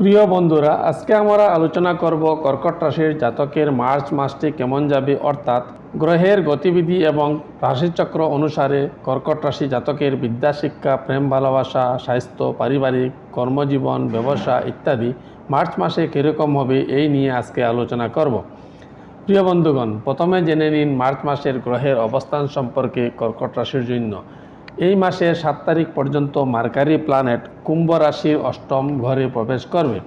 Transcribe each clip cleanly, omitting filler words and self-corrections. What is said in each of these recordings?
প্রিয় বন্ধুরা, আজকে আমরা আলোচনা করব কর্কট রাশির জাতকের মার্চ মাসটি কেমন যাবে, অর্থাৎ গ্রহের গতিবিধি এবং রাশিচক্র অনুসারে কর্কট রাশি জাতকের বিদ্যা, শিক্ষা, প্রেম, ভালোবাসা, স্বাস্থ্য, পারিবারিক, কর্মজীবন, ব্যবসা ইত্যাদি মার্চ মাসে কীরকম হবে এই নিয়ে আজকে আলোচনা করব। প্রিয় বন্ধুগণ, প্রথমে জেনে নিন মার্চ মাসের গ্রহের অবস্থান সম্পর্কে কর্কট রাশির জন্য। এই মাসের 7 তারিখ পর্যন্ত মার্কারি প্ল্যানেট কুম্ভ রাশির অষ্টম ঘরে প্রবেশ করবে।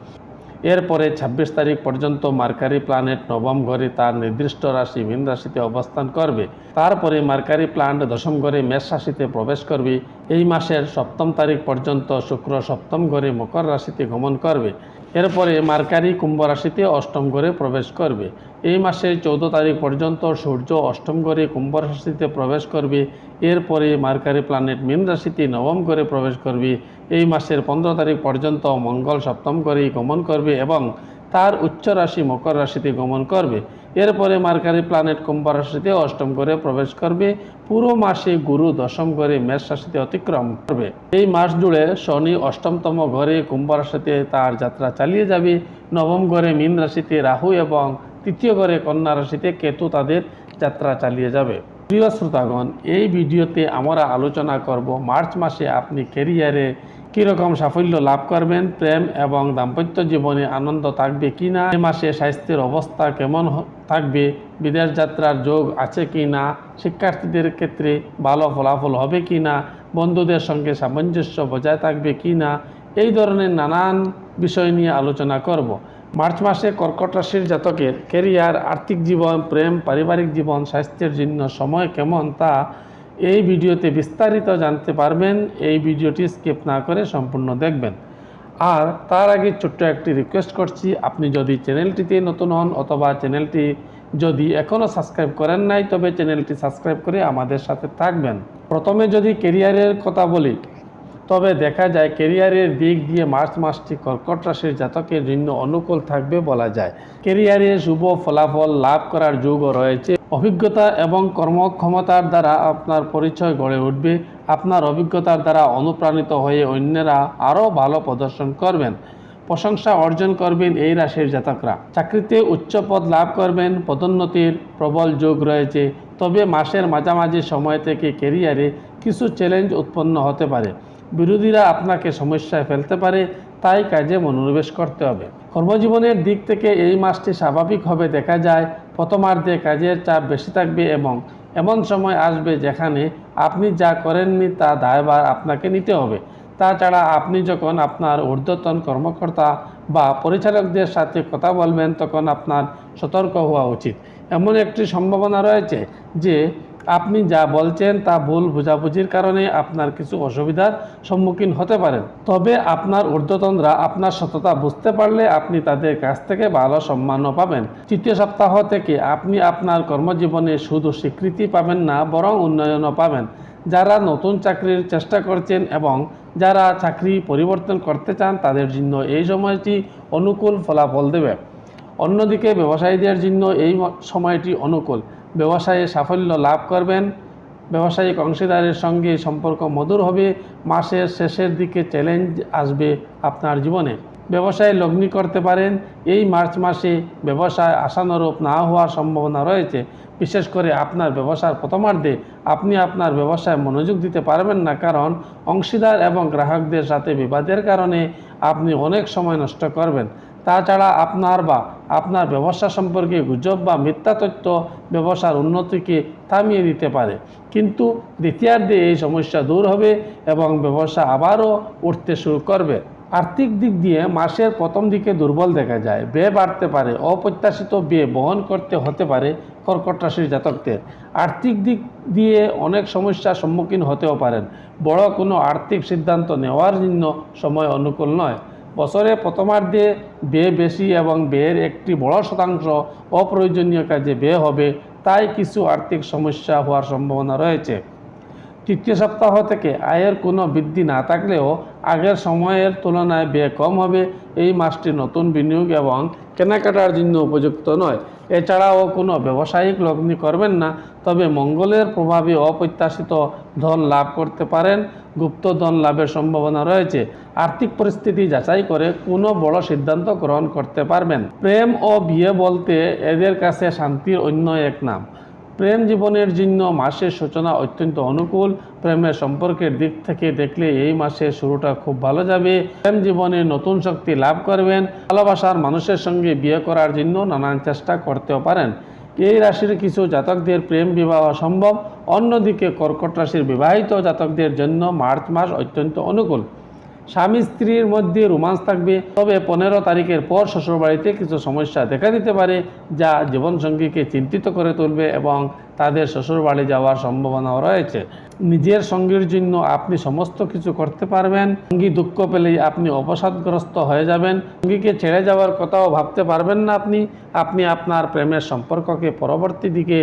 এরপরে 26 তারিখ পর্যন্ত মার্কারি প্ল্যানেট নবম ঘরে তার নির্দিষ্ট রাশি মীন রাশিতে অবস্থান করবে। তারপরে মার্কারি প্ল্যানেট দশম ঘরে মেষ রাশিতে প্রবেশ করবে। এই মাসের 7 তারিখ পর্যন্ত শুক্র সপ্তম ঘরে মকর রাশিতে গমন করবে। এরপরে মার্কারি কুম্ভ রাশিতে অষ্টম ঘরে প্রবেশ করবে। এই মাসের 14 তারিখ পর্যন্ত সূর্য অষ্টম ঘরে কুম্ভ রাশিতে প্রবেশ করবে। এরপরে মার্কারি প্ল্যানেট মীন রাশিতে নবম ঘরে প্রবেশ করবে। এই মাসের 15 তারিখ পর্যন্ত মঙ্গল সপ্তম ঘরেই গমন করবে এবং তার উচ্চ রাশি মকর রাশিতে গমন করবে। এরপরে মার্কারি প্ল্যানেট কুম্ভ রাশিতে অষ্টম ঘরে প্রবেশ করবে। পুরো মাসে গুরু দশম ঘরে মেষ রাশিতে অতিক্রম করবে। এই মাস জুড়ে শনি অষ্টমতম ঘরে কুম্ভ রাশিতে তার যাত্রা চালিয়ে যাবে। নবম ঘরে মীন রাশিতে রাহু এবং তৃতীয় ঘরে কন্যা রাশিতে কেতু তাদের যাত্রা চালিয়ে যাবে। প্রিয় শ্রোতাগণ, এই ভিডিওতে আমরা আলোচনা করব মার্চ মাসে আপনি ক্যারিয়ারে কীরকম সাফল্য লাভ করবেন, প্রেম এবং দাম্পত্য জীবনে আনন্দ থাকবে কি না, এই মাসে স্বাস্থ্যের অবস্থা কেমন থাকবে, বিদেশ যাত্রার যোগ আছে কি না, শিক্ষার্থীদের ক্ষেত্রে ভালো ফলাফল হবে কি না, বন্ধুদের সঙ্গে সামঞ্জস্য বজায় থাকবে কি না, এই ধরনের নানান বিষয় নিয়ে আলোচনা করব। মার্চ মাসে কর্কট রাশির জাতকের ক্যারিয়ার, আর্থিক জীবন, প্রেম, পারিবারিক জীবন, স্বাস্থ্যের জন্য সময় কেমন তা এই ভিডিওতে বিস্তারিত জানতে পারবেন। এই ভিডিওটি স্কিপ না করে সম্পূর্ণ দেখবেন। আর তার আগে ছোট্ট একটি রিকোয়েস্ট করছি, আপনি যদি চ্যানেলটিতে নতুন হন অথবা চ্যানেলটি যদি এখনও সাবস্ক্রাইব করেন নাই, তবে চ্যানেলটি সাবস্ক্রাইব করে আমাদের সাথে থাকবেন। প্রথমে যদি ক্যারিয়ারের কথা বলি, তবে দেখা যায় ক্যারিয়ারের দিক দিয়ে মার্চ মাসটি কর্কট রাশির জাতকের জন্য অনুকূল থাকবে বলা যায়। ক্যারিয়ারে শুভ ফলাফল লাভ করার যোগও রয়েছে। অভিজ্ঞতা এবং কর্মক্ষমতার দ্বারা আপনার পরিচয় গড়ে উঠবে। আপনার অভিজ্ঞতার দ্বারা অনুপ্রাণিত হয়ে অন্যরা আরও ভালো প্রদর্শন করবেন। প্রশংসা অর্জন করবেন এই রাশির জাতকরা। চাকরিতে উচ্চ পদ লাভ করবেন। পদোন্নতির প্রবল যোগ রয়েছে। তবে মাসের মাঝামাঝি সময় থেকে ক্যারিয়ারে কিছু চ্যালেঞ্জ উৎপন্ন হতে পারে। বিরোধীরা আপনাকে সমস্যায় ফেলতে পারে, তাই কাজে মনোনিবেশ করতে হবে। কর্মজীবনের দিক থেকে এই মাসটি স্বাভাবিকভাবে দেখা যায়। প্রথমার্ধে কাজের চাপ বেশি থাকবে এবং এমন সময় আসবে যেখানে আপনি যা করেননি তা দায়ভার আপনাকে নিতে হবে। তাছাড়া আপনি যখন আপনার ঊর্ধ্বতন কর্মকর্তা বা পরিচালকদের সাথে কথা বলবেন, তখন আপনার সতর্ক হওয়া উচিত। এমন একটি সম্ভাবনা রয়েছে যে আপনি যা বলছেন তা ভুল বোঝাবুঝির কারণে আপনার কিছু অসুবিধার সম্মুখীন হতে পারেন। তবে আপনার ঊর্ধ্বতনরা আপনার সততা বুঝতে পারলে আপনি তাদের কাছ থেকে ভালো সম্মানও পাবেন। তৃতীয় সপ্তাহ থেকে আপনি আপনার কর্মজীবনে শুধু স্বীকৃতি পাবেন না, বরং উন্নয়নও পাবেন। যারা নতুন চাকরির চেষ্টা করছেন এবং যারা চাকরি পরিবর্তন করতে চান, তাদের জন্য এই সময়টি অনুকূল ফলাফল দেবে। অন্যদিকে ব্যবসায়ীদের জন্য এই সময়টি অনুকূল। ব্যবসায়ে সাফল্য লাভ করবেন। ব্যবসায়িক অংশীদারের সঙ্গে সম্পর্ক মধুর হবে। মাসের শেষের দিকে চ্যালেঞ্জ আসবে আপনার জীবনে। ব্যবসায় লগ্নি করতে পারেন। এই মার্চ মাসে ব্যবসায় আশানুরূপ না হওয়ার সম্ভাবনা রয়েছে। বিশেষ করে আপনার ব্যবসার প্রথমার্ধে আপনি আপনার ব্যবসায় মনোযোগ দিতে পারবেন না, কারণ অংশীদার এবং গ্রাহকদের সাথে বিবাদের কারণে আপনি অনেক সময় নষ্ট করবেন। তাছাড়া আপনার ব্যবসা সম্পর্কে গুজব বা মিথ্যা তথ্য ব্যবসার উন্নতিকে থামিয়ে দিতে পারে। কিন্তু দ্বিতীয়ার্ধে এই সমস্যা দূর হবে এবং ব্যবসা আবারও উঠতে শুরু করবে। আর্থিক দিক দিয়ে মাসের প্রথম দিকে দুর্বল দেখা যায়। ব্যয় বাড়তে পারে। অপ্রত্যাশিত ব্যয় বহন করতে হতে পারে কর্কট রাশির জাতকদের। আর্থিক দিক দিয়ে অনেক সমস্যার সম্মুখীন হতেও পারেন। বড় কোনো আর্থিক সিদ্ধান্ত নেওয়ার জন্য সময় অনুকূল নয়। বছরের প্রথমার্ধে ব্যয় বেশি এবং ব্যয়ের একটি বড় শতাংশ অপ্রয়োজনীয় কাজে ব্যয় হবে, তাই কিছু আর্থিক সমস্যা হওয়ার সম্ভাবনা রয়েছে। তৃতীয় সপ্তাহ থেকে আয়ের কোনো বৃদ্ধি না থাকলেও আগের সময়ের তুলনায় ব্যয় কম হবে। এই মাসটি নতুন বিনিয়োগ এবং কেনাকাটার জন্য উপযুক্ত নয়। এছাড়াও কোনো ব্যবসায়িক লগ্নি করবেন না, তবে মঙ্গলের প্রভাবে অপ্রত্যাশিত ধন লাভ করতে পারেন। গুপ্তধন লাভের সম্ভাবনা রয়েছে। আর্থিক পরিস্থিতি যাচাই করে কোনো বড় সিদ্ধান্ত গ্রহণ করতে পারবেন। প্রেম ও বিয়ে বলতে এদের কাছে শান্তির অন্য এক নাম। প্রেম জীবনের জন্য মাসের সূচনা অত্যন্ত অনুকূল। প্রেমের সম্পর্কের দিক থেকে দেখলে এই মাসের শুরুটা খুব ভালো যাবে। প্রেম জীবনে নতুন শক্তি লাভ করবেন। ভালোবাসার মানুষের সঙ্গে বিয়ে করার জন্য নানান চেষ্টা করতেও পারেন। এই রাশির কিছু জাতকদের প্রেম বিবাহ সম্ভব। অন্যদিকে কর্কট রাশির বিবাহিত জাতকদের জন্য মার্চ মাস অত্যন্ত অনুকূল। স্বামী স্ত্রীর মধ্যে রোমান্স থাকবে, তবে 15 তারিখের পর শ্বশুরবাড়িতে কিছু সমস্যা দেখা দিতে পারে, যা জীবনসঙ্গীকে চিন্তিত করে তুলবে এবং তাদের শ্বশুরবাড়ি যাওয়ার সম্ভাবনাও রয়েছে। নিজের সঙ্গীর জন্য আপনি সমস্ত কিছু করতে পারবেন। সঙ্গী দুঃখ পেলেই আপনি অবসাদগ্রস্ত হয়ে যাবেন। সঙ্গীকে ছেড়ে যাওয়ার কথাও ভাবতে পারবেন না। আপনি আপনার প্রেমের সম্পর্ককে পরবর্তী দিকে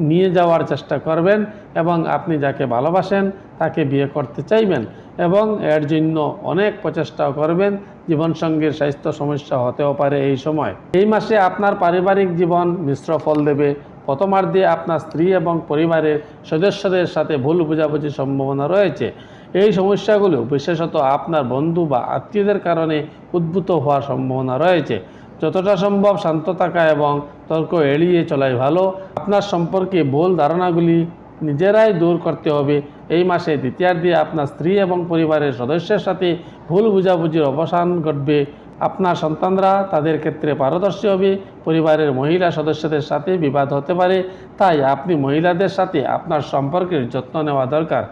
নিয়ে যাওয়ার চেষ্টা করবেন এবং আপনি যাকে ভালোবাসেন তাকে বিয়ে করতে চাইবেন এবং এর জন্য অনেক প্রচেষ্টাও করবেন। জীবনসঙ্গীর স্বাস্থ্য সমস্যা হতেও পারে এই সময়। এই মাসে আপনার পারিবারিক জীবন মিশ্র ফল দেবে। প্রথমার্ধে আপনার স্ত্রী এবং পরিবারের সদস্যদের সাথে ভুল বোঝাবুঝির সম্ভাবনা রয়েছে। এই সমস্যাগুলো বিশেষত আপনার বন্ধু বা আত্মীয়দের কারণে উদ্ভূত হওয়ার সম্ভাবনা রয়েছে। যতটা সম্ভব শান্ত থাকা এবং তর্ক এড়িয়ে চলাই ভালো। আপনার সম্পর্কে ভুল ধারণাগুলি নিজেরাই দূর করতে হবে। এই মাসে দ্বিতীয়ার্ধে আপনার স্ত্রী এবং পরিবারের সদস্যের সাথে ভুল বোঝাবুঝির অবসান ঘটবে। আপনার সন্তানরা তাদের ক্ষেত্রে পারদর্শী হবে। পরিবারের মহিলা সদস্যদের সাথে বিবাদ হতে পারে, তাই আপনি মহিলাদের সাথে আপনার সম্পর্কের যত্ন নেওয়া দরকার।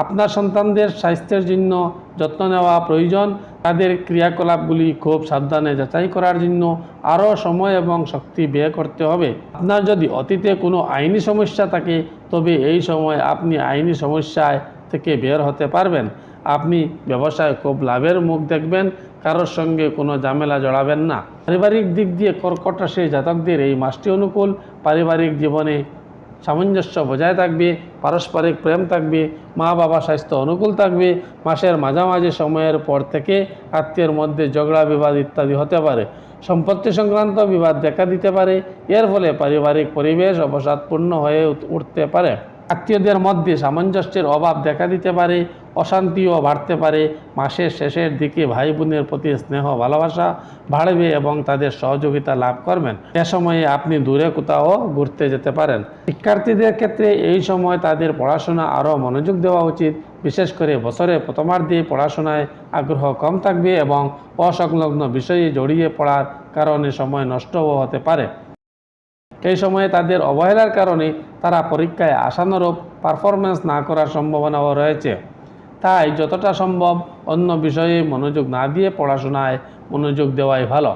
আপনার সন্তানদের স্বাস্থ্যের জন্য যত্ন নেওয়া প্রয়োজন। তাদের ক্রিয়াকলাপগুলি খুব সাবধানে যাচাই করার জন্য আরও সময় এবং শক্তি ব্যয় করতে হবে। আপনার যদি অতীতে কোনো আইনি সমস্যা থাকে, তবে এই সময় আপনি আইনি সমস্যায় থেকে বের হতে পারবেন। আপনি ব্যবসায় খুব লাভের মুখ দেখবেন। কারোর সঙ্গে কোনো ঝামেলা জড়াবেন না। পারিবারিক দিক দিয়ে কর্কট রাশির জাতকদের এই মাসটি অনুকূল। পারিবারিক জীবনে সামঞ্জস্য বজায় থাকবে, পারস্পরিক প্রেম থাকবে, মা বাবা স্বাস্থ্য অনুকূল থাকবে। মাসের মাঝামাঝি সময়ের পর থেকে আত্মীয়ের মধ্যে ঝগড়া বিবাদ ইত্যাদি হতে পারে। সম্পত্তি সংক্রান্ত বিবাদ দেখা দিতে পারে। এর ফলে পারিবারিক পরিবেশ অবসাদপূর্ণ হয়ে উঠতে পারে। আত্মীয়দের মধ্যে সামঞ্জস্যের অভাব দেখা দিতে পারে। অশান্তিও বাড়তে পারে। মাসের শেষের দিকে ভাই বোনের প্রতি স্নেহ ভালোবাসা বাড়বে এবং তাদের সহযোগিতা লাভ করবেন। এ সময়ে আপনি দূরে কোথাও ঘুরতে যেতে পারেন। শিক্ষার্থীদের ক্ষেত্রে এই সময় তাদের পড়াশোনা আরও মনোযোগ দেওয়া উচিত। বিশেষ করে বছরের প্রথমার্ধে পড়াশোনায় আগ্রহ কম থাকবে এবং অসংলগ্ন বিষয়ে জড়িয়ে পড়ার কারণে সময় নষ্টও হতে পারে। এই সময়ে তাদের অবহেলার কারণে তারা পরীক্ষায় আশানুরূপ পারফরমেন্স না করার সম্ভাবনাও রয়েছে। তাই যতটা সম্ভব অন্য বিষয়ে মনোযোগ না দিয়ে পড়াশোনায় মনোযোগ দেওয়াই ভালো।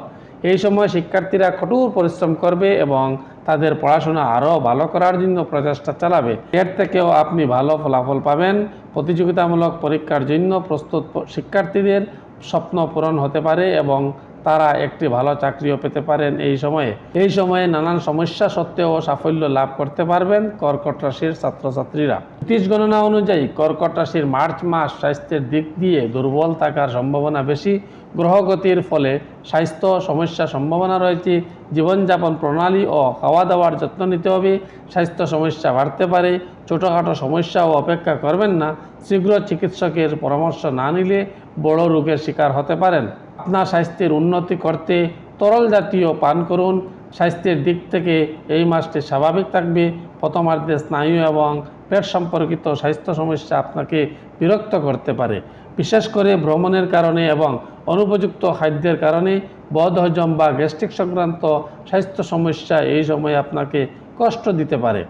এই সময় শিক্ষার্থীরা কঠোর পরিশ্রম করবে এবং তাদের পড়াশোনা আরও ভালো করার জন্য প্রচেষ্টা চালাবে। এর থেকেও আপনি ভালো ফলাফল পাবেন। প্রতিযোগিতামূলক পরীক্ষার জন্য প্রস্তুত শিক্ষার্থীদের স্বপ্ন পূরণ হতে পারে এবং তারা একটি ভালো চাকরিও পেতে পারেন। এই সময়ে নানান সমস্যা সত্ত্বেও সাফল্য লাভ করতে পারবেন কর্কট রাশির ছাত্রছাত্রীরা। জ্যোতিষ গণনা অনুযায়ী কর্কট রাশির মার্চ মাস স্বাস্থ্যের দিক দিয়ে দুর্বল থাকার সম্ভাবনা বেশি। গ্রহগতির ফলে স্বাস্থ্য সমস্যার সম্ভাবনা রয়েছে। জীবনযাপন প্রণালী ও খাওয়া দাওয়ার যত্ন নিতে হবে। স্বাস্থ্য সমস্যা বাড়তে পারে। ছোটোখাটো সমস্যাও অপেক্ষা করবেন না। শীঘ্র চিকিৎসকের পরামর্শ না নিলে বড় রোগের শিকার হতে পারেন। আপনার স্বাস্থ্যের উন্নতি করতে তরল জাতীয় পান করুন। স্বাস্থ্যের দিক থেকে এই মাসটি স্বাভাবিক থাকবে। প্রথমার্ধে স্নায়ু এবং পেট সম্পর্কিত স্বাস্থ্য সমস্যা আপনাকে বিরক্ত করতে পারে, বিশেষ করে ভ্রমণের কারণে এবং অনুপযুক্ত খাদ্যের কারণে। বদহজম বা গ্যাস্ট্রিক সংক্রান্ত স্বাস্থ্য সমস্যা এই সময়ে আপনাকে কষ্ট দিতে পারে।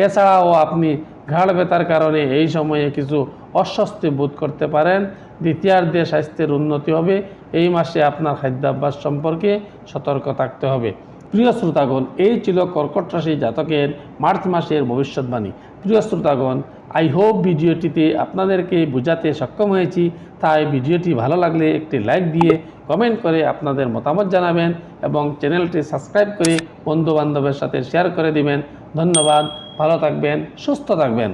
এছাড়াও আপনি ঘাড় ব্যথার কারণে এই সময়ে কিছু অস্বস্তি বোধ করতে পারেন। দ্বিতীয়ার্ধে স্বাস্থ্যের উন্নতি হবে। এই মাসে আপনার খাদ্যাভ্যাস সম্পর্কে সতর্ক থাকতে হবে। প্রিয় শ্রোতাগণ, এই ছিল কর্কট রাশি জাতকের মার্চ মাসের ভবিষ্যৎবাণী। প্রিয় শ্রোতাগণ, আই হোপ ভিডিওটিতে আপনাদেরকে বোঝাতে সক্ষম হয়েছি। তাই ভিডিওটি ভালো লাগলে একটি লাইক দিয়ে কমেন্ট করে আপনাদের মতামত জানাবেন এবং চ্যানেলটি সাবস্ক্রাইব করে বন্ধুবান্ধবের সাথে শেয়ার করে দিবেন। ধন্যবাদ। ভালো থাকবেন, সুস্থ থাকবেন।